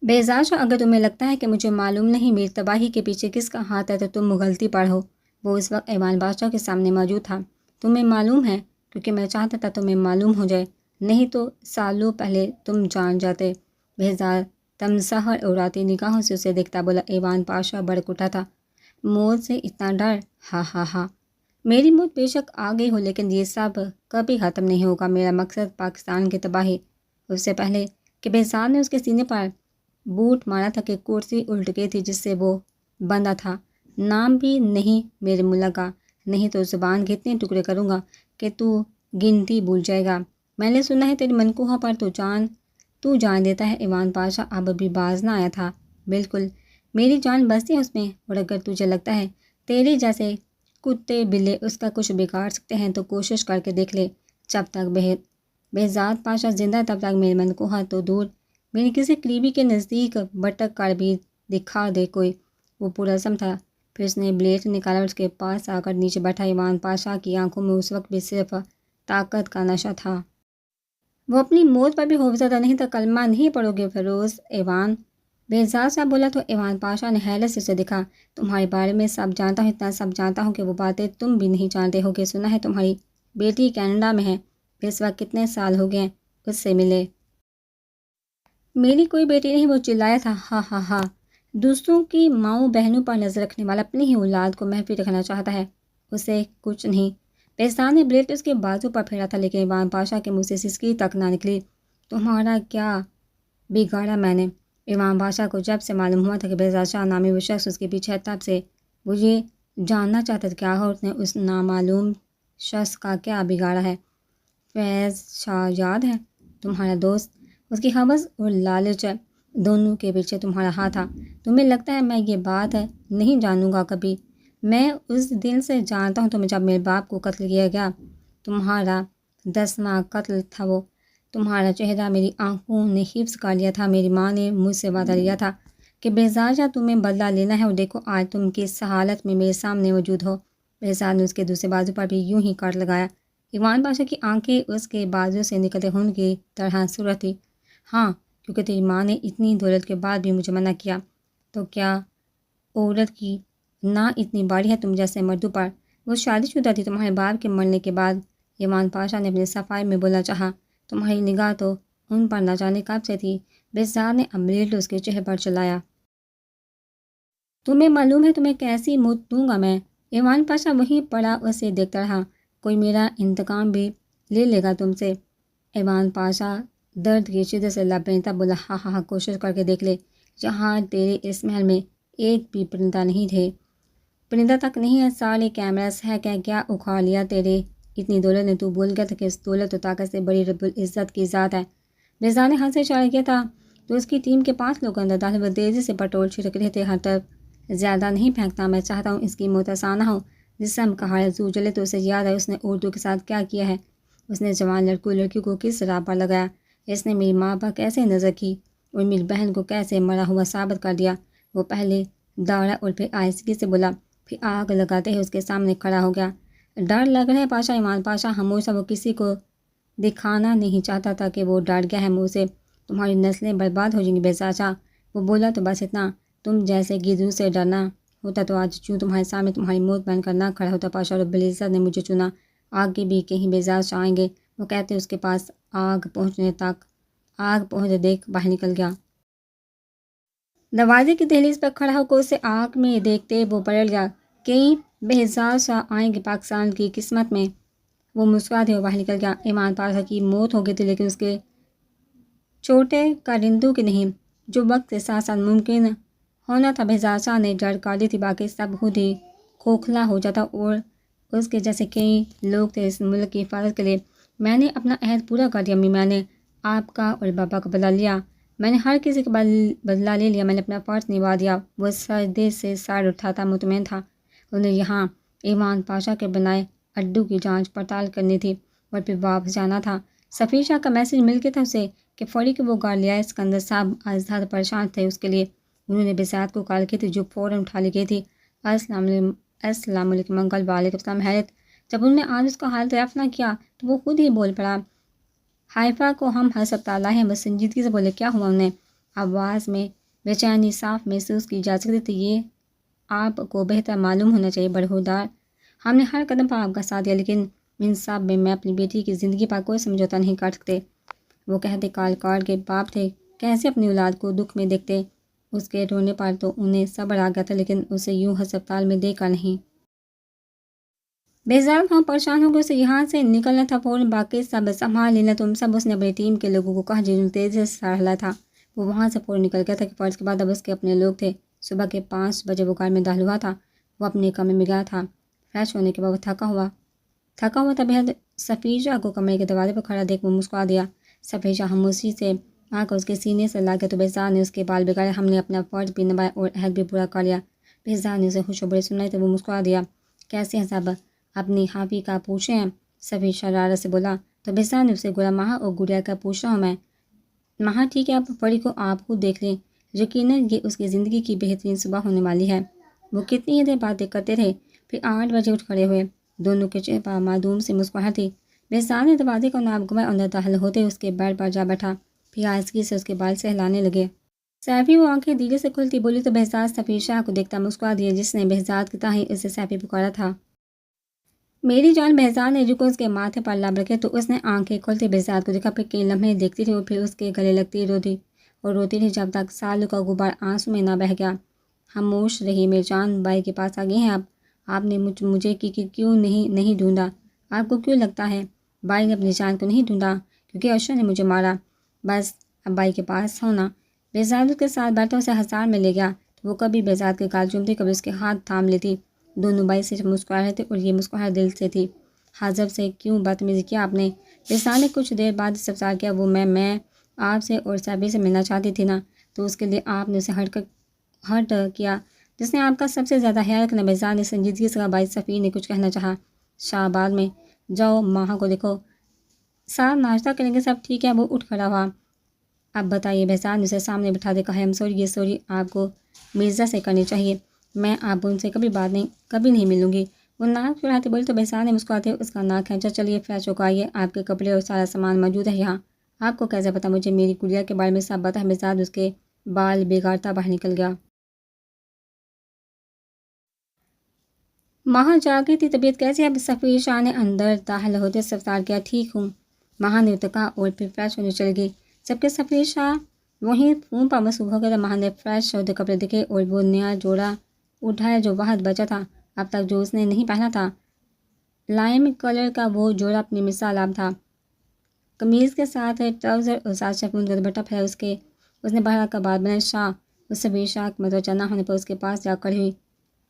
بیزار شاہ، اگر تمہیں لگتا ہے کہ مجھے معلوم نہیں میری تباہی کے پیچھے کس کا ہاتھ ہے تو تم غلطی پر ہو۔ وہ اس وقت ایوان بادشاہ کے سامنے موجود تھا۔ تمہیں معلوم ہے کیونکہ میں چاہتا تھا تمہیں معلوم ہو جائے، نہیں تو سالوں پہلے تم جان جاتے۔ بیزار تمساہر اڑاتی نگاہوں سے اسے دیکھتا بولا۔ ایوان بادشاہ بڑک اٹھا تھا۔ موت سے اتنا ڈر؟ ہا ہا ہا، میری موت بے شک آ گئی ہو لیکن یہ سب کبھی ختم نہیں ہوگا۔ میرا مقصد پاکستان کی تباہی۔ اس سے پہلے کہ بیزار نے اس کے سینے پر بوٹ مارا تھا کہ کرسی الٹ گئی تھی جس سے وہ بندھا تھا۔ نام بھی نہیں میرے ملا کا، نہیں تو زبان کے اتنے ٹکڑے کروں گا کہ تو گنتی بھول جائے گا۔ میں نے سنا ہے تیری منقوہ پر تو جان دیتا ہے۔ ایوان پاشا اب بھی باز نہ آیا تھا۔ بالکل، میری جان بستی ہے اس میں، اور اگر تجھے لگتا ہے تیرے جیسے کتے بلے اس کا کچھ بگاڑ سکتے ہیں تو کوشش کر کے دیکھ لے۔ جب تک بہزاد پاشا زندہ ہے تب تک میری منقوہ تو دور، میری کسی قریبی کے نزدیک بٹک کر بھی دکھا دے کوئی۔ وہ پرعزم تھا۔ پھر اس نے بلیڈ نکالا اور اس کے پاس آ کر نیچے بیٹھا۔ ایوان پاشا کی آنکھوں میں اس وقت بھی صرف طاقت کا نشہ تھا۔ وہ اپنی موت پر بھی خوفزدہ نہیں تھا۔ کلمہ نہیں پڑھو گے فیروز ایوان؟ بیزار صاحب بولا تو ایوان پاشا نے حیرت سے اسے دیکھا۔ تمہارے بارے میں سب جانتا ہوں، اتنا سب جانتا ہوں کہ وہ باتیں تم بھی نہیں جانتے ہو گے۔ سنا ہے تمہاری بیٹی کینیڈا میں ہے۔ اس وقت کتنے سال ہو گئے اس سے ملے؟ میری کوئی بیٹی نہیں، وہ چلایا تھا۔ ہا ہا ہا، دوسروں کی ماؤں بہنوں پر نظر رکھنے والا اپنی ہی اولاد کو محفوظ رکھنا چاہتا ہے۔ اسے کچھ نہیں۔ بیزار نے بلیڈ اس کے بازو پر پھیرا تھا لیکن ایوان پاشا کے منہ سے سسکی تک نہ نکلی۔ تمہارا کیا بگاڑا میں نے؟ ایوان پاشا کو جب سے معلوم ہوا تھا کہ بیزار شاہ نامی وہ شخص اس کے پیچھے ہے تب سے وہ یہ جاننا چاہتا تھا کیا اس نے اس نامعلوم شخص کا کیا بگاڑا ہے۔ فیض شاہ یاد ہے؟ تمہارا دوست، اس کی حوث اور لالچ دونوں کے پیچھے تمہارا ہاتھ تھا۔ تمہیں لگتا ہے میں یہ بات نہیں جانوں گا کبھی؟ میں اس دن سے جانتا ہوں جب میرے باپ کو قتل کیا گیا۔ تمہارا 10واں قتل تھا وہ۔ تمہارا چہرہ میری آنکھوں نے حفظ کر لیا تھا۔ میری ماں نے مجھ سے وعدہ لیا تھا کہ بیزار شاہ تمہیں بدلہ لینا ہے، اور دیکھو آج تم کس حالت میں میرے سامنے موجود ہو۔ بیزار نے اس کے دوسرے بازو پر بھی یوں ہی کٹ لگایا۔ ایوان پاشا کی آنکھیں اس کے بازو سے نکلتے خون کی طرح سرخ تھی۔ ہاں، کیونکہ تیری ماں نے اتنی دولت کے بعد بھی مجھے منع کیا۔ تو کیا عورت کی نہ اتنی باری ہے تم جیسے مردوں پر؟ وہ شادی شدہ تھی تمہارے باپ کے مرنے کے بعد۔ ایوان پاشا نے اپنے صفائی میں بولنا چاہا۔ تمہاری نگاہ تو ان پر نہ جانے کب سے تھی۔ بیزار نے بلیڈ اس کے چہرے پر چلایا۔ تمہیں معلوم ہے تمہیں کیسی موت دوں گا میں؟ ایوان پاشا وہیں پڑا اسے دیکھتا رہا۔ کوئی میرا انتقام بھی لے لے گا تم سے؟ ایوان پاشا درد کی شدت سے لب رینتا بولا۔ ہاں ہاں ہاں، کوشش کر کے دیکھ لے۔ یہاں تیرے اس محل میں ایک بھی پرندہ نہیں تھے، پرندہ تک نہیں ہے۔ سارے کیمراز ہے کیا اکھاڑ لیا تیرے اتنی دولت نے؟ تو بھول گیا تھا کہ اس دولت و طاقت سے بڑی رب العزت کی ذات ہے۔ بیزار نے ہاتھ سے اشارہ کیا تھا تو اس کی ٹیم کے 5 لوگ اندر داخل۔ وہ تیزی سے پٹرول چھڑک رہے تھے۔ ہر طرف زیادہ نہیں پھینکتا، میں چاہتا ہوں اس کی موت آسان ہو۔ جسم کا ہر عضو جلے تو اسے یاد ہے اس نے اردو کے ساتھ کیا کیا ہے۔ اس نے جوان لڑکیوں کو کس راہ پر لگایا، اس نے میری ماں پر کیسے نظر کی اور میری بہن کو کیسے مرا ہوا ثابت کر دیا۔ وہ پہلے دوڑا اور پھر آہستگی سے بولا، پھر آگ لگاتے ہی اس کے سامنے کھڑا ہو گیا۔ ڈر لگ رہا ہے پاشا؟ ایوان پاشا خاموش تھا۔ وہ کسی کو دکھانا نہیں چاہتا تھا کہ وہ ڈر گیا ہے منہ سے۔ تمہاری نسلیں برباد ہو جائیں گی بیزار شاہ۔ وہ بولا تو بس اتنا۔ تم جیسے گدھوں سے ڈرنا ہوتا تو آج چوں تمہارے سامنے تمہاری موت بن کر نہ کھڑا ہوتا۔ پاشا رب العزت نے مجھے چنا۔ آگے بھی کہیں بیزار شاہ آئیں گے، وہ کہتے اس کے پاس آگ پہنچے دیکھ باہر نکل گیا۔ دروازے کی دہلیز پر کھڑا ہو کر اسے آگ میں دیکھتے وہ پلٹ گیا۔ کہیں بیزار شاہ آئیں گے پاکستان کی قسمت میں۔ وہ مسکراتے ہوئے باہر نکل گیا۔ ایوان پاشا کی موت ہو گئی تھی لیکن اس کے چھوٹے کرندوں کی نہیں، جو وقت کے ساتھ ساتھ ممکن ہونا تھا۔ بیزار شاہ نے جڑ کر دی تھی، باقی سب خود ہی کھوکھلا ہو جاتا، اور اس کے جیسے کئی لوگ تھے اس ملک کی حفاظت کے لیے۔ میں نے اپنا عہد پورا کر دیا امی، میں نے آپ کا اور بابا کا بدلہ لیا، میں نے ہر کسی کا بدلہ لے لیا، میں نے اپنا فرض نبھا دیا۔ وہ سجدے سے سر اٹھاتا مطمئن تھا۔ انہیں یہاں ایوان پاشا کے بنائے اڈوں کی جانچ پڑتال کرنی تھی اور پھر واپس جانا تھا۔ سفیر شاہ کا میسج مل گیا تھا اسے کہ فوری کہ وہ گھر لے آئے۔ اسکندر صاحب آج زیادہ پریشان تھے اس کے لیے۔ انہوں نے بیزار کو کال کی تھی جو فوراً اٹھا لی گئی تھی۔ السلام علیکم انکل۔ وعلیکم السلام۔ حیرت جب انہوں نے آج اس کا حال دریافت نہ کیا تو وہ خود ہی بول پڑا، حائفہ کو ہم ہسپتال لائے ہیں۔ وہ سنجیدگی سے بولے، کیا ہوا انہیں؟ آواز میں بے چینی صاف محسوس کی جا سکتی تھی۔ یہ آپ کو بہتر معلوم ہونا چاہیے برہودار، ہم نے ہر قدم پر آپ کا ساتھ دیا، لیکن انصاف میں اپنی بیٹی کی زندگی پر کوئی سمجھوتا نہیں کر سکتے۔ وہ کہتے کال کے باپ تھے، کیسے اپنی اولاد کو دکھ میں دیکھتے۔ اس کے رونے پر تو انہیں صبر آ گیا تھا، لیکن اسے یوں ہسپتال میں دے کر نہیں۔ بہزاد وہاں پریشان ہو گئے، اسے یہاں سے نکلنا تھا فوراً، باقی سب سنبھال لینا تم سب، اس نے اپنی ٹیم کے لوگوں کو کہا جنہوں نے تیزی سے سہلا تھا۔ وہ وہاں سے فوراً نکل گیا تھا کہ فرض کے بعد اب اس کے اپنے لوگ تھے۔ صبح کے 5 بجے وہ گھر میں داخل ہوا تھا۔ وہ اپنے کمرے میں گیا تھا۔ فریش ہونے کے بعد وہ تھکا ہوا تھا بہت۔ سفیر کو کمرے کے دروازے پر کھڑا دیکھ وہ مسکرا دیا۔ سفیر خاموشی سے آ کر اس کے سینے سے لا گیا تو بہزاد نے اس کے بال بگاڑے، ہم نے اپنا فرض بھی نبھایا اور عہد بھی پورا کر لیا۔ بہزاد نے اسے خوش و بڑی سنائی تو وہ مسکرا دیا۔ کیسے ہیں سب؟ اپنی حافی کا پوچھے ہیں؟ سفیر شرارت سے بولا تو بہزاد نے اسے گویا ماں اور گڑیا کا پوچھ رہا ہوں میں۔ ماں ٹھیک ہے، اب پری کو آپ خود دیکھ لیں، یقیناً یہ اس کی زندگی کی بہترین صبح ہونے والی ہے۔ وہ کتنی ہی دیر باتیں کرتے رہے، پھر 8 بجے اٹھ کھڑے ہوئے۔ دونوں کے چہرے پر معدوم سی مسکراہٹ تھی۔ بہزاد نے دروازے کو ناپ گنوایا، اندر داخل ہوتے اس کے بیڈ پر جا بیٹھا، پھر آہستگی سے اس کے بال سہلانے لگے۔ سیفی وہ آنکھیں دھیرے سے کھلتی بولی تو بہزاد سفیر شاہ کو دیکھتا مسکرا دیا، جس نے بہزاد کی طرح ہی اسے سیفی پکارا تھا۔ میری جان، بہزاد نے رکو اس کے ماتھے پر لب رکھے تو اس نے آنکھیں کھولتے بہزاد کو دیکھا، پھر کئی لمحے دیکھتی رہی اور پھر اس کے گلے لگتی روتی رہی جب تک سالوں کا غبار آنسو میں نہ بہہ گیا۔ خاموش رہی میری جان، بھائی کے پاس آ گئے ہیں آپ نے مجھے کیوں نہیں ڈھونڈا؟ آپ کو کیوں لگتا ہے بھائی نے اپنی جان کو نہیں ڈھونڈا؟ کیونکہ ارشد نے مجھے مارا، بس اب بھائی کے پاس ہونا۔ بہزاد اس کے ساتھ بیٹھا اسے ہزار میں لے گیا تو وہ کبھی بہزاد کے گال چومتی، کبھی اس کے ہاتھ تھام لیتی۔ دونوں بھائی سے مسکرا رہے تھے اور یہ مسکراہٹ دل سے تھی۔ حاضر سے کیوں بدتمیزی کیا آپ نے؟ بہزاد نے کچھ دیر بعد استفسار کیا۔ وہ میں آپ سے اور سیفی سے ملنا چاہتی تھی نا، تو اس کے لیے آپ نے اسے ہرٹ کیا جس نے آپ کا سب سے زیادہ خیال رکھنا۔ بہزاد نے سنجیدگی سے کہا۔ بھائی سفیر نے کچھ کہنا چاہا۔ شاہ بعد میں، جاؤ ماں کو دیکھو، ساتھ ناشتہ کریں گے، سب ٹھیک ہے؟ وہ اٹھ کھڑا ہوا۔ اب بتائیے؟ بہزاد نے اسے سامنے بٹھا دے کہا۔ ہم سوری، یہ سوری آپ کو مرزا سے کرنی چاہیے، میں آپ ان سے کبھی نہیں ملوں گی۔ وہ ناک چڑھاتے بولی تو بہزاد نے مسکراتے اس کا ناک کھینچا۔ چلیے فریش ہو کر آئیے، آپ کے کپڑے اور سارا سامان موجود ہے یہاں۔ آپ کو کیسے پتہ؟ مجھے میری گڑیا کے بارے میں سب پتہ ہے۔ بہزاد اس کے بال بگاڑتا باہر نکل گیا۔ ماں جا گئی تھی، طبیعت کیسی ہے اب؟ سفیر شاہ نے اندر داخل ہوتے استفسار کیا۔ ٹھیک ہوں، ماں نے کہا اور پھر فریش ہونے چلی گئی، جبکہ سفیر شاہ وہیں فون پر مصروف ہو گیا تھا۔ ماں نے فریش ہوتے کپڑے دیکھے اور وہ نیا جوڑا اٹھایا جو واحد بچا تھا اب تک جو اس نے نہیں پہنا تھا۔ لائم کلر کا وہ جوڑا اپنی مثال اب تھا، قمیض کے ساتھ ٹراؤزر اور ساتھ شیفون کا دوپٹہ پھیلا۔ اس نے باہر کا بات بنایا۔ شاہ، اس سفیر شاہ کے متوجہ نہ ہونے پر اس کے پاس جا کھڑی ہوئی۔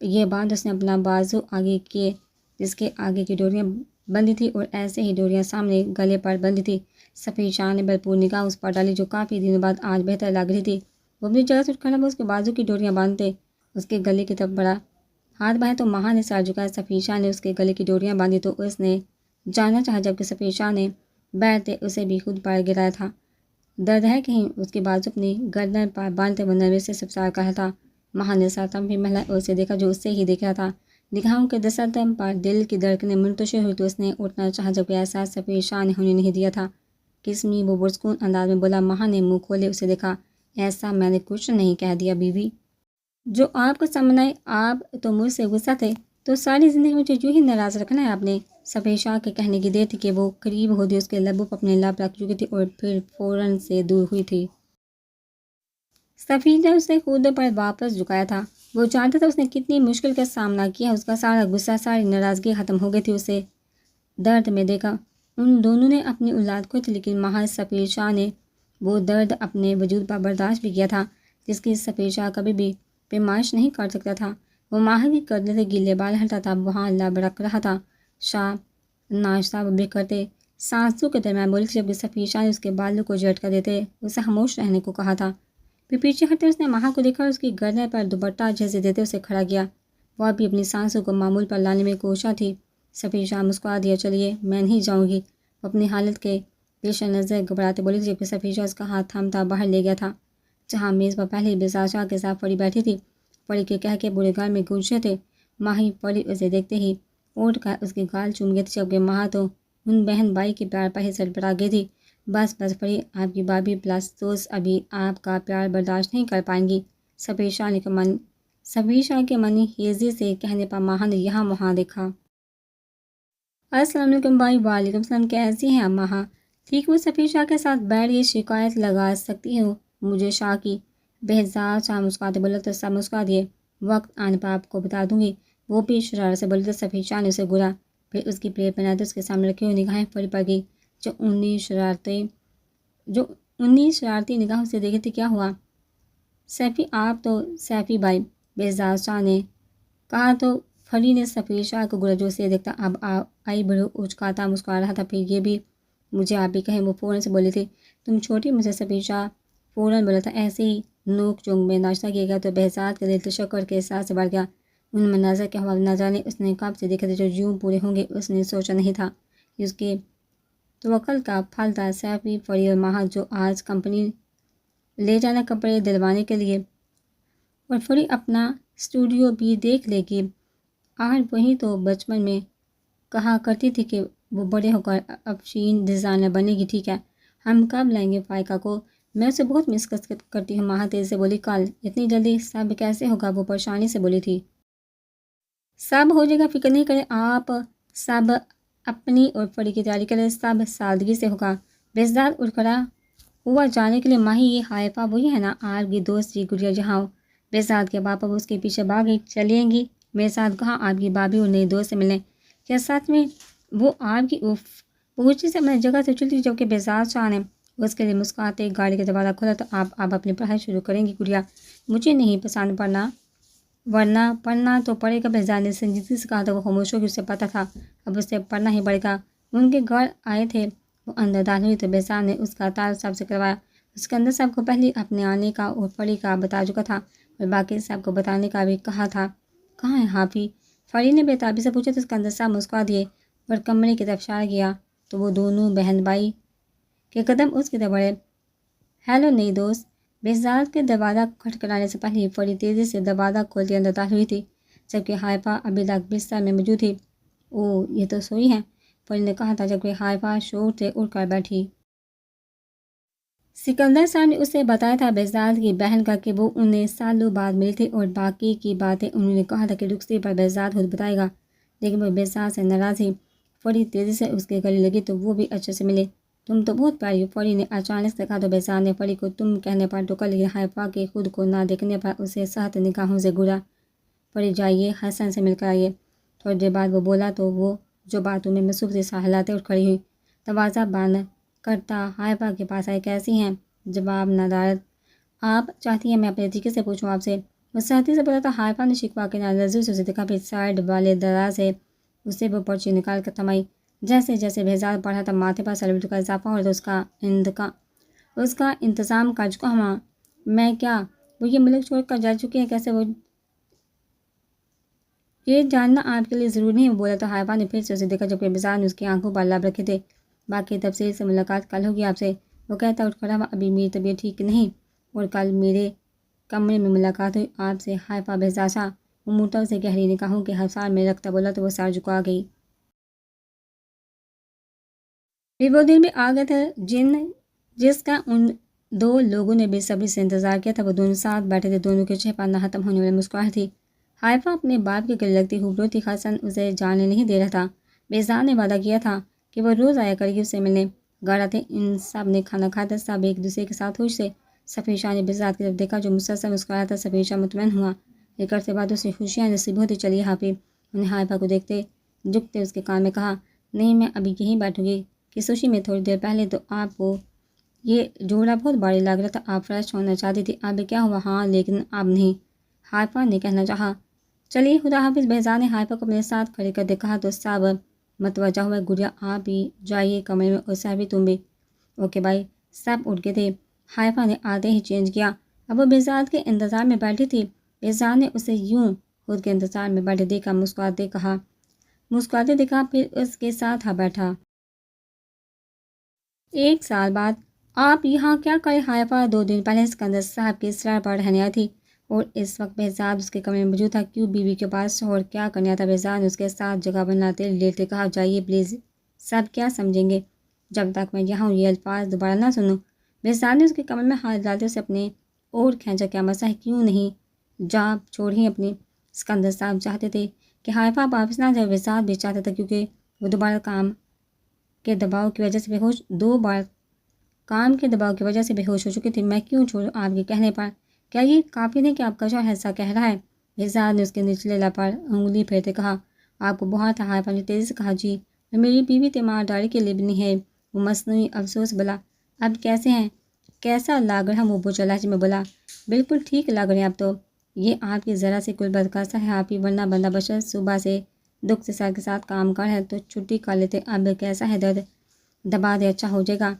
یہ بات اس نے اپنا بازو آگے کیے جس کے آگے کی ڈوریاں بندھی تھی اور ایسے ہی ڈوریاں سامنے گلے پر بندھی تھی۔ سفیر شاہ نے بھرپور نگاہ اس پر ڈالی جو کافی دنوں بعد آج بہتر لگ رہی تھی۔ وہ اپنی جگہ سے اٹھ کھڑا ہوا، اس کے بازو کی ڈوریاں باندھتے اس کے گلے کی طرف بڑھا۔ ہاتھ بڑھائے تو ماں نے سر جھکایا۔ سفیر شاہ نے اس کے گلے کی ڈوریاں باندھی تو اس نے جاننا چاہا، جبکہ سفیر شاہ نے بیٹھتے اسے بھی خود پر گرایا تھا۔ درد ہے کہیں؟ اس کے بازو اپنی گردن پر باندھتے وہ نرمی سے استفسار کر رہا تھا۔ ماں نے سر تم بھی مہلا اور اسے دیکھا جو اس سے ہی دیکھ رہا تھا۔ نگاہوں کے تصادم پر دل کی دھڑکنیں منتشر ہوئی تو اس نے اٹھنا چاہا، جبکہ احساس سفیر شاہ نے ہونے نہیں دیا تھا۔ قسمی وہ پرسکون انداز میں بولا۔ ماں نے منہ کھولے اسے دیکھا۔ ایسا میں نے کچھ نہیں کہہ دیا بیوی، جو آپ کو سمجھنا ہے۔ آپ تو مجھ سے غصہ تھے تو ساری زندگی مجھے یوں ہی ناراض رکھنا ہے آپ نے؟ سفیر شاہ کے کہنے کی دیر تھی کہ وہ قریب ہوتی اس کے لبوں پر اپنے لب رکھ چکی تھی اور پھر فوراً سے دور ہوئی تھی۔ سفیر نے اسے خود پر واپس جھکایا تھا۔ وہ جانتا تھا اس نے کتنی مشکل کا سامنا کیا، اس کا سارا غصہ، ساری ناراضگی ختم ہو گئی تھی۔ اسے درد میں دیکھا ان دونوں نے اپنی اولاد کو تھی، لیکن محض سفیر شاہ نے وہ درد اپنے وجود پر برداشت بھی کیا تھا جس کی سفیر شاہ کبھی بھی پیمائش نہیں کر سکتا تھا۔ وہ ماہی کرنے سے گیلے بال ہٹا تھا، وہاں لب رکھ رہا تھا۔ شاہ ناشتہ بے کرتے سانسوں کے درمیان بولی، جبکہ سفیر شاہ نے اس کے بالوں کو جھٹکا دیتے اسے خاموش رہنے کو کہا تھا۔ پھر پیچھے ہٹتے اس نے ماں کو دیکھا اور اس کی گردن پر دوپٹہ جھیسے دیتے اسے کھڑا کیا۔ وہ ابھی اپنی سانسوں کو معمول پر لانے میں کوشاں تھی۔ سفیر شاہ مسکرا دیا۔ چلیے میں نہیں جاؤں گی۔ وہ اپنی حالت کے پیش نظر گھبراتے بولی، جبکہ سفیر شاہ اس کا ہاتھ تھامتا باہر لے گیا تھا، جہاں میز پر پہلے ہی بہزاد شاہ کے ساتھ پری بیٹھی تھی۔ پری کے کہہ کے پورے گھر میں گونج رہے تھے۔ ماہی پری اسے دیکھتے ہی اٹھ کر اس کے گال چوم گئی تھی، جبکہ ماں تو ان بہن بھائی کے پیار پر ہی سر پڑا گئی تھی بس بس پڑی، آپ کی بھابھی پلس دوست ابھی آپ کا پیار برداشت نہیں کر پائیں گی۔ سبیر شاہ کے منی ہیزی سے کہنے پر ماہا نے یہاں وہاں دیکھا۔ السلام علیکم بھائی۔ وعلیکم السلام، کیسی ہیں آپ ماہا؟ ٹھیک ہوں، سفیر شاہ کے ساتھ بیٹھ یہ شکایت لگا سکتی ہوں مجھے شاہ کی؟ بہزاد شاہ مسکراتے بولے تو سب مسکرا دیے۔ وقت آنے پر آپ کو بتا دوں گی۔ وہ بھی شرارت سے بولے تو سفیر شاہ نے اسے گھورا، پھر اس کی پلیٹ میں اس کے سامنے رکھی ہوئی نگاہیں پھڑی پڑ گئی۔ جو انہیں شرارتی نگاہوں سے دیکھے تھے۔ کیا ہوا سیفی؟ آپ تو سیفی بھائی، بہزاد شاہ نے کہا تو پھری نے سفیر شاہ کو گھورا جو اسے دیکھتا اب آئی بڑھو اچکاتا مسکرا رہا تھا۔ پھر یہ بھی مجھے آپ بھی کہیں، وہ فوراً سے بولی تھی۔ تم چھوٹی مجھ سے، سفیر شاہ فوراً بولا تھا۔ ایسے ہی نوک چونک میں ناشتہ کیا گیا تو بہزاد کا دل تشکر کے احساس سے بڑھ گیا۔ ان مناظر کے حوالے نہ جانے اس نے کب سے دیکھے تھے جو یوں پورے ہوں گے، اس نے سوچا نہیں تھا۔ یہ اس کے توکل کا پھل تھا۔ سیفی، پھری اور ماہا جو آج کمپنی لے جانا کپڑے دلوانے کے لیے، اور پھری اپنا اسٹوڈیو بھی دیکھ لے گی۔ آج وہی تو بچپن میں کہا کرتی تھی کہ وہ بڑے ہو کر افشین ڈیزائنر بنے گی۔ ٹھیک ہے، ہم کب لائیں گے فائقہ کو؟ میں اسے بہت مس کرتی ہوں، ماہا تیزی سے بولی۔ کل؟ اتنی جلدی؟ سب کیسے ہوگا؟ وہ پریشانی سے بولی تھی۔ سب ہو جائے گا، فکر نہیں کریں آپ، سب اپنی اور پھری کی تیاری کریں، سب سادگی سے ہوگا۔ بہزاد اٹھ کھڑا ہوا جانے کے لیے۔ ماہی، یہ حائفہ وہی ہے نا آپ کی دوست جی گڑیا جہاں ہو؟ بہزاد کے باپ اب اس کے پیچھے بھاگ گئی۔ چلیں گی میرے ساتھ؟ کہاں؟ آپ کی بھابھی اور نئی دوست سے ملنے؟ کیا سچ میں؟ وہ آپ کی پوچھی سے اپنی جگہ سے چلتی جبکہ بہزاد شاہ نے اس کے لیے مسکراتے گاڑی کا دروازہ کھولا۔ تو آپ اب اپنی پڑھائی شروع کریں گی گڑیا؟ مجھے نہیں پسند پڑھنا، ورنہ پڑھنا تو پڑے گا۔ بہزاد نے سنجیدگی سے کہا تو وہ خاموش ہو گئی۔ اسے پتہ تھا اب اسے پڑھنا ہی پڑے گا۔ ان کے گھر آئے تھے، وہ اندر داخل ہوئی تو بہزاد نے اس کا تعارف سب سے کروایا۔ اس کے اندر سب کو پہلے اپنے آنے کا اور پھری کا بتا چکا تھا اور باقی سب کو بتانے کا بھی کہا تھا۔ کہاں ہے حافی؟ پھری نے بےتابی سے پوچھا تو اس کے اندر سب مسکرا دیے اور کمرے کی طرف اشارہ کیا تو وہ دونوں بہن بھائی کے قدم اس کی طرف بڑھے۔ ہیلو نئی دوست۔ بہزاد کے دروازہ کھٹکھٹانے سے پہلے پھری تیزی سے دروازہ کھولتی اندر داخل ہوئی تھی جبکہ حائفہ ابھی تک بستر میں موجود تھی۔ اوہ، یہ تو سوئی ہیں، پھری نے کہا تھا جبکہ حائفہ شور سے اٹھ کر بیٹھی۔ سکندر صاحب نے اسے بتایا تھا بہزاد کی بہن کا کہ وہ انہیں سالوں بعد ملی تھی اور باقی کی باتیں انہوں نے کہا تھا کہ رخصتی پر بہزاد خود بتائے گا، لیکن وہ بہزاد سے ناراض تھی۔ پھری تیزی سے اس کے گلے لگی تو وہ بھی اچھے سے ملے۔ تم تو بہت پیاری ہو، پھری نے اچانک سے کہا تو بہزاد نے پھری کو تم کہنے پر ٹوکا، لیکن حائفہ کے خود کو نہ دیکھنے پر اسے سخت نگاہوں سے گھورا۔ پھری جائیے، حسن سے مل کر آئیے۔ تھوڑی دیر بعد وہ بولا تو وہ جو باتوں میں مصروف تھی ہلاتے اٹھ کھڑی ہوئی، دروازہ بند کرتا حائفہ کے پاس آئی۔ کیسی ہیں؟ جواب ندارد۔ آپ چاہتی ہیں میں اپنے طریقے سے پوچھوں آپ سے؟ وہ سختی سے بولا تھا۔ حائفہ نے شکوہ کے نظر سے اسے دیکھا، پھر سائڈ والے دراز سے اسے وہ پرچی نکال کر تھمائی۔ جیسے جیسے بہزاد پڑھا تھا ماتھے پر سیلیبریٹی کا اضافہ ہوا تو اس کا انتظام کر چکا ہوا میں کیا وہ یہ ملک چھوڑ کر جا چکی ہیں؟ کیسے؟ وہ یہ جاننا آپ کے لیے ضروری نہیں، وہ بولا تو حائفہ نے پھر سے اسے دیکھا جبکہ بہزاد نے اس کی آنکھوں پر لب رکھے تھے۔ باقی تفصیل سے ملاقات کل ہوگی آپ سے، وہ کہتا اٹھ کھڑا ہوا۔ ابھی میری طبیعت ٹھیک نہیں اور کل میرے کمرے میں ملاقات ہوئی آپ سے۔ حائفہ بہزاد شاہ، وہ موٹا اسے گہری نگاہوں کے حصار میں رکھتا بولا تو وہ سر جھکا گئی۔ پھر وہ دن بھی آ گیا تھا جس کا ان دو لوگوں نے بے صبری سے انتظار کیا تھا۔ وہ دونوں ساتھ بیٹھے تھے، دونوں کے چہرے پر نہ ختم ہونے والی مسکراہٹ تھی۔ حائفہ اپنے باپ کے گلے لگتی خوبصورت تھی، حسن اسے جانے نہیں دے رہا تھا۔ بہزاد نے وعدہ کیا تھا کہ وہ روز آیا کرے گی اسے ملنے۔ گھر آتے ان سب نے کھانا کھایا تھا، سب ایک دوسرے کے ساتھ خوش تھے۔ سفیر شاہ نے بہزاد کی طرف دیکھا جو مسلسل مسکرایا تھا۔ سفیر شاہ مطمئن ہوا، ایک عرصے بعد اسے خوشیاں نصیب ہوتی چلی۔ حافظ انہیں حائفہ کو دیکھتے جھکتے اس کے کان میں کہا، نہیں میں ابھی یہیں بیٹھوں گی کہ سوشی میں تھوڑی دیر پہلے تو آپ کو یہ جوڑا بہت بھاری لگ رہا تھا، آپ فریش ہونا چاہتی تھی، اب کیا ہوا؟ ہاں لیکن اب نہیں، حائفہ نے کہنا چاہا۔ چلیے خدا حافظ۔ بہزاد نے حائفہ کو اپنے ساتھ کھڑے کر کہا تو سب متوجہ ہوئے۔ گڑیا آپ بھی جائیے کمرے میں اور سیفی تم بھی۔ اوکے بھائی۔ سب اٹھ گئے تھے۔ حائفہ نے آتے ہی چینج کیا، اب وہ بہزاد کے انتظار میں بیٹھی تھی۔ بہزاد نے اسے یوں خود کے انتظار میں بیٹھے دیکھا، مسکراتے دیکھا، پھر اس کے ساتھ بیٹھا۔ 1 سال بعد آپ یہاں کیا کریں؟ حائفہ 2 دن پہلے سکندر صاحب کی اصرار پر رہنے آئی تھی اور اس وقت بہزاد اس کے کمرے میں موجود تھا۔ کیوں بیوی کے پاس اور کیا کرنے آتا؟ بہزاد نے اس کے ساتھ جگہ بناتے لیٹے کہا، جائیے پلیز، سب کیا سمجھیں گے؟ جب تک میں یہاں ہوں یہ الفاظ دوبارہ نہ سنوں۔ بہزاد نے اس کے کمر میں ہاتھ ڈالتے اسے اپنے اور کھینچا، کیا مسئلہ ہے، کیوں نہیں جا چھوڑی اپنی؟ اسکندر صاحب چاہتے تھے کہ حائفہ واپس نہ جائے، بہزاد بھی چاہتا تھا، کیونکہ وہ دوبارہ کام کے دباؤ کی وجہ سے بے ہوش 2 بار کام کے دباؤ کی وجہ سے بے ہوش ہو چکی تھی۔ میں کیوں چھوڑوں آپ کے کہنے پر؟ کیا یہ کافی نہیں کہ آپ کا شوہر ایسا کہہ رہا ہے؟ بہزاد نے اس کے نچلے لب پر انگلی پھیرتے کہا۔ آپ کو بہت تھا؟ حائفہ نے تیزی سے کہا۔ جی، اور میری بیوی تیمارداری کے لیے بنی ہے۔ وہ مصنوعی افسوس بولا۔ اب کیسے ہیں؟ کیسا لاگ رہا؟ وہ بوچھا لہجے میں بولا۔ بالکل ٹھیک لگ رہے ہیں اب تو۔ یہ آپ کی ذرا سی کل بدکاسہ ہے آپ ہی، ورنہ بندہ بشر صبح سے دکھ سے سر کے ساتھ کام کر ہے تو چھٹی کر لیتے۔ اب کیسا ہے درد؟ دبا دے، اچھا ہو جائے گا۔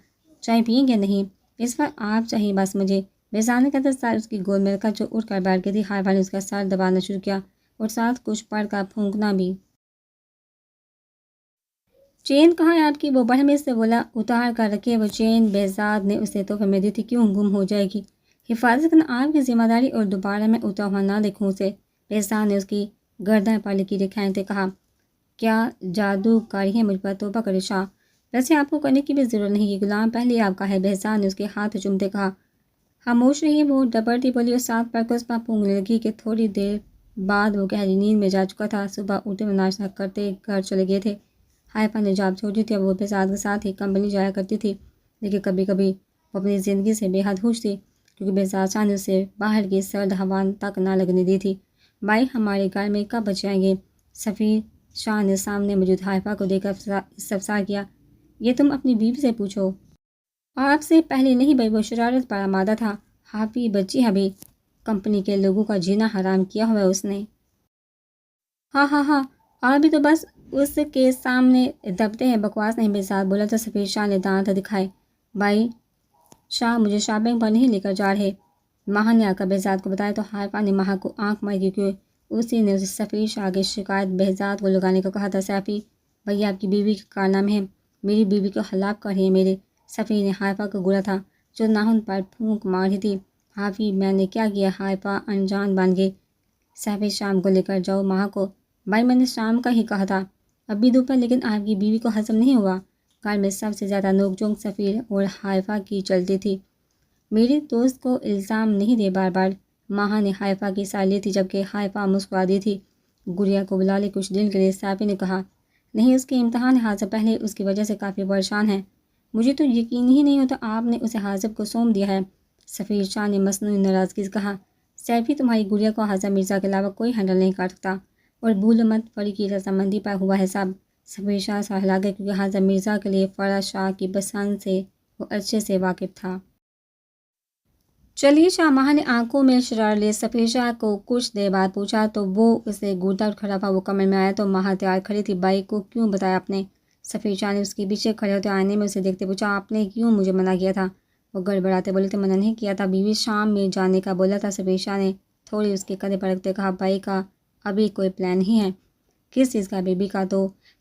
چائے پئیں گے؟ نہیں، اس وقت آپ چاہیے بس مجھے۔ بہزاد نے کہتے سر اس کی گود میں رکھا جو اٹھ کر بیٹھ گئی تھی۔ حائفہ نے اس کا سر دبانا شروع کیا اور ساتھ کچھ پڑھ کر پھونکنا بھی۔ چین کہاں ہے آپ کی؟ وہ برہمی سے بولا۔ اتار کر رکھیے وہ چین، بہزاد نے اسے تحفے میں دی تھی۔ کیوں گم ہو جائے گی؟ حفاظت کرنا آپ کی ذمہ داری، اور دوبارہ میں اترا ہوا نہ دیکھوں اسے۔ بہزاد نے اس کی گردن پر لکیریں کھینچتے کہا۔ کیا جادو کاری ہے مجھ پر؟ توبہ کرے شاہ، ویسے آپ کو کرنے کی بھی ضرورت نہیں، یہ غلام پہلے آپ کا ہے۔ بہزاد نے اس کے ہاتھ چومتے کہا۔ خاموش رہیے، وہ ڈپرتی بولی اور ساتھ پڑھ کر اس پر پھونکنے لگی کہ تھوڑی دیر بعد وہ گہری نیند میں جا چکا تھا۔ صبح اٹھے وہ ناشتہ کرتے گھر چلے گئے تھے۔ حائفہ نے جاب چھوڑی تھی، اب وہ بہزاد کے ساتھ ہی کمپنی جایا کرتی تھی، لیکن کبھی کبھی وہ اپنی زندگی سے بے حد خوش تھی، کیونکہ بہزاد شاہ نے اسے باہر کی سرد ہوا تک نہ لگنے دی تھی۔ بھائی ہمارے گھر میں کب بچے آئیں گے؟ سفیر شاہ نے سامنے موجود حائفہ کو دیکھ کر استفسار کیا۔ یہ تم اپنی بیوی سے پوچھو، آپ سے پہلے نہیں بھائی، وہ شرارت پر آمادہ تھا۔ حافی بچی ابھی کمپنی کے لوگوں کا جینا حرام کیا ہوا ہے اس نے۔ ہاں ہاں ہاں، ابھی تو بس اس کے سامنے دبتے ہیں، بکواس نہیں۔ بہزاد بولا تو سفیر شاہ نے دانت دکھائے۔ بھائی شاہ مجھے شاپنگ پر نہیں لے کر جا رہے، ماہا نے آ کر بہزاد کو بتایا تو حائفہ نے ماہا کو آنکھ ماری، کیونکہ اسی نے اسے سفیر شاہ کی شکایت بہزاد کو لگانے کو کہا تھا۔ سیفی بھیا آپ کی بیوی کے کارنامے ہیں، میری بیوی کو ہلاک کر رہی ہے میرے۔ سفیر نے حائفہ کو گھورا تھا جو ناخن پر پھونک مار رہی تھی۔ حافی میں نے کیا کیا؟ حائفہ انجان بن گئی۔ سفیر شام کو لے کر جاؤ ماہا کو۔ بھائی میں نے شام کا ہی کہا تھا، ابھی دوپہر، لیکن آپ کی بیوی کو ہضم نہیں ہوا۔ گھر میں سب سے زیادہ نوک جھونک سفیر اور حائفہ کی چلتی تھی۔ میری دوست کو الزام نہیں دے بار بار۔ ماہا نے حائفہ کی سائے لی تھی جبکہ حائفہ مسکرا دی تھی۔ گڑیا کو بلا لے کچھ دن کے لیے، سیفی نے کہا۔ نہیں، اس کے امتحان ہے حاضر، پہلے اس کی وجہ سے کافی پریشان ہے۔ مجھے تو یقین ہی نہیں ہوتا آپ نے اسے حاضب کو سونپ دیا ہے، سفیر شاہ نے مصنوعی ناراضگی سے کہا۔ سیفی تمہاری گڑیا کو حاضر مرزا کے علاوہ کوئی ہینڈل نہیں کر سکتا، اور بھولو مت فری کی رضامندی پر ہوا ہے سب۔ سفیر شاہ سہلا گئے کیونکہ حاضر مرزا کے لیے فرح شاہ کی پسند سے وہ اچھے سے واقف تھا۔ چلیے شاہ، ماہا نے آنکھوں میں شرار لیے سفیر شاہ کو کچھ دیر بعد پوچھا تو وہ اسے گھورتا اٹھ کھڑا تھا۔ وہ کمرے میں آیا تو ماہا تیار کھڑی تھی۔ بھائی کو کیوں بتایا آپ نے؟ سفیر شاہ نے اس کے پیچھے کھڑے ہوتے آئینے میں اسے دیکھتے پوچھا۔ آپ نے کیوں مجھے منع کیا تھا؟ وہ گڑبڑاتے بولے تھے، منع نہیں کیا تھا، بیوی شام میں جانے کا بولا تھا۔ سفیر شاہ نے تھوڑی اس کے کندھے پر رکھتے کہا۔ بھائی کا ابھی کوئی پلان نہیں ہے؟ کس چیز کا؟ بیبی کا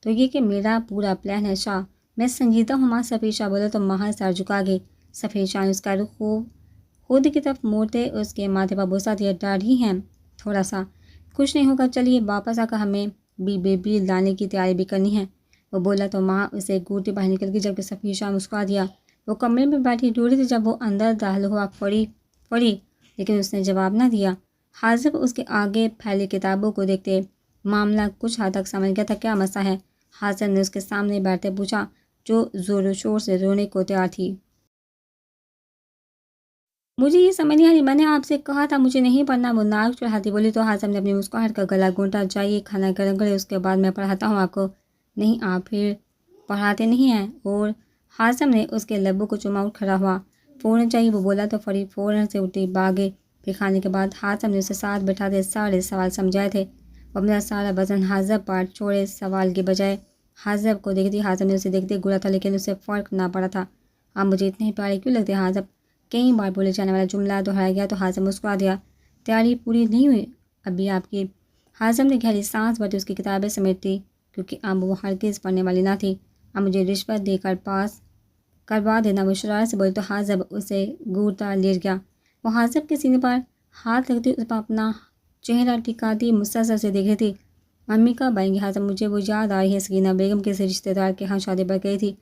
تو یہ کہ میرا پورا پلان ہے شاہ، میں سنجیدہ ہوں ماں۔ سفیر شاہ بولا تو ماہا سر جھکا گئی۔ سفیر شاہ نے اس کا رخ خود کی طرف موڑتے اس کے ماتھے پر بوسہ دیا۔ ڈر ہی ہے تھوڑا سا، کچھ نہیں ہوگا، چلیے واپس آ کر ہمیں بھی بیبی لانے کی تیاری بھی کرنی ہے، وہ بولا تو ماں اسے گھورتی باہر نکل گئی جبکہ سفیر شاہ مسکرا دیا۔ وہ کمرے میں بیٹھی ڈھونڈی تھی جب وہ اندر داخل ہوا۔ فری، لیکن اس نے جواب نہ دیا۔ حاضب اس کے آگے پھیلی کتابوں کو دیکھتے معاملہ کچھ حد تک سمجھ گیا تھا کیا مسئلہ ہے۔ حاضر نے اس کے سامنے بیٹھتے پوچھا جو زور و شور سے رونے کو تیار تھی۔ مجھے یہ سمجھ نہیں آ رہی، میں نے آپ سے کہا تھا مجھے نہیں پڑھنا، وہ ناک چڑھاتی بولی تو حاضر نے اپنی مسکراہٹ کا گلا گھونٹا۔ جائیے کھانا گرم کرے، اس کے بعد میں پڑھاتا ہوں آپ کو۔ نہیں، آپ پھر پڑھاتے نہیں ہیں؟ اور حاضر نے اس کے لبوں کو چوما اور کھڑا ہوا۔ فوراً چاہیے، وہ بولا تو فری فوراً سے اٹھی بھاگے۔ پھر کھانے کے بعد حاضر نے اسے ساتھ بٹھاتے سارے سوال سمجھائے تھے۔ وہ اپنا سارا وزن حاضر پر چھوڑے، سوال کے بجائے حاضر کو دیکھتی۔ حاضر نے اسے دیکھتے گرا تھا لیکن اسے فرق نہ پڑا تھا۔ آپ مجھے اتنے پیارے کیوں لگتے ہیں حاضر؟ کئی بار بولے جانے والا جملہ دہرایا گیا تو حاضر مسکرا دیا۔ تیاری پوری نہیں ہوئی ابھی آپ کی؟ حاضر نے گہری سانس بھرتی اس کی کتابیں سمیٹی کیونکہ اب وہ ہرگز پڑھنے والی نہ تھی۔ اب مجھے رشوت دے کر پاس کروا دینا، وہ شرارت سے بولے تو حاضر اسے گھورتا لیٹ گیا۔ وہ حاضر کے سینے پر ہاتھ رکھتی اس پر اپنا چہرہ ٹکاتی مستصر سے دیکھ رہی تھی۔ امی کب آئیں گی حاضر؟ مجھے وہ یاد آ رہی ہے، سکینہ بیگم کسی رشتہ دار کے ہاں شادی پر گئی تھی،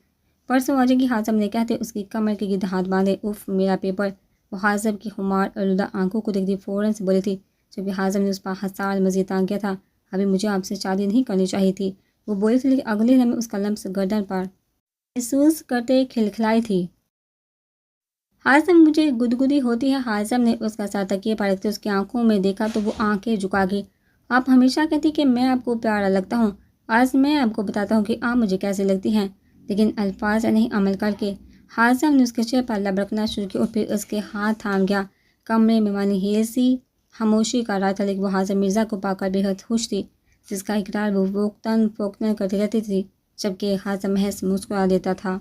پرسوں آ جائے گی، حازم نے کہتے اس کی کمر کے گرد ہاتھ باندھے۔ اف میرا پیپر۔ وہ حازم کی خمار آلودہ آنکھوں کو دیکھتی فوراً سے بولی تھی، جبکہ حازم نے اس پر حساس مزید تان کیا تھا، ابھی مجھے آپ سے شادی نہیں کرنی چاہیے تھی۔ وہ بولی تھی، لیکن اگلے لمحے اس کا لمس گردن پر محسوس کرتے کھلکھلائی تھی۔ حازم مجھے گدگدی ہوتی ہے۔ حازم نے اس کا سر تکیے پر رکھتے اس کی آنکھوں میں دیکھا تو وہ آنکھیں جھکا گئی۔ آپ ہمیشہ کہتی کہ میں آپ کو پیارا لگتا ہوں، آج میں آپ کو بتاتا ہوں کہ آپ مجھے کیسے لگتی ہیں، لیکن الفاظ نہیں عمل کر کے۔ حازم نے اس کے چہرے پر لب رکھنا شروع کیا اور پھر اس کے ہاتھ تھام گیا۔ کمرے میں مانی ہیسی خاموشی کا رات تھا، لیکن وہ حازم مرزا کو پا کر بے حد خوش تھی، جس کا اقرار وہ فوقتاً کرتی رہتی تھی، جبکہ حازم محض مسکرا دیتا تھا۔